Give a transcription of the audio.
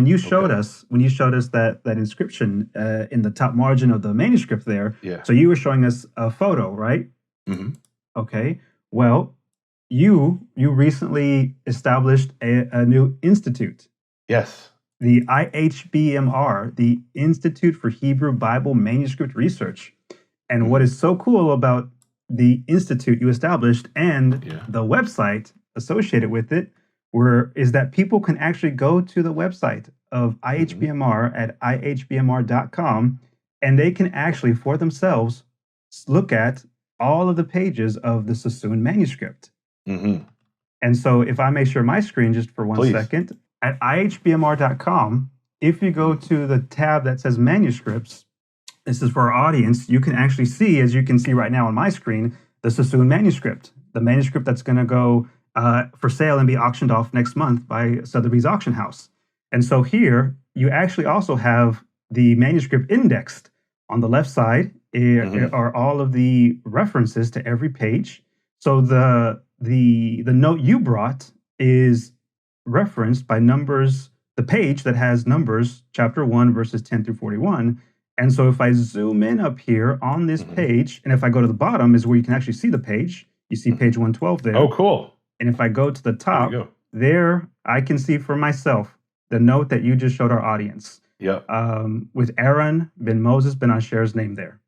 you showed Okay. us that inscription in the top margin of the manuscript there, Yeah. so you were showing us a photo, right? Hmm. Okay. Well, you recently established a new institute, Yes. the IHBMR, the Institute for Hebrew Bible Manuscript Research. And what Hmm. is so cool about the institute you established and Yeah. the website associated with it is that people can actually go to the website of Hmm. IHBMR at ihbmr.com, and they can actually for themselves look at all of the pages of the Sassoon manuscript. Hmm. And so if I may share my screen just for one Please. second, at ihbmr.com, if you go to the tab that says manuscripts, this is for our audience, you can actually see, as you can see right now on my screen, the Sassoon manuscript, the manuscript that's going to go for sale and be auctioned off next month by Sotheby's Auction House. And so here, you actually also have the manuscript indexed. On the left side Hmm. are all of the references to every page. So the note you brought is referenced by numbers, the page that has numbers, chapter 1, verses 10 through 41. And so if I zoom in up here on this Hmm. page, and if I go to the bottom is where you can actually see the page. You see page 112 there. Oh, cool. And if I go to the There you top, go. there I can see for myself the note that you just showed our audience Yep. with Aaron ben Moses ben Asher's name there.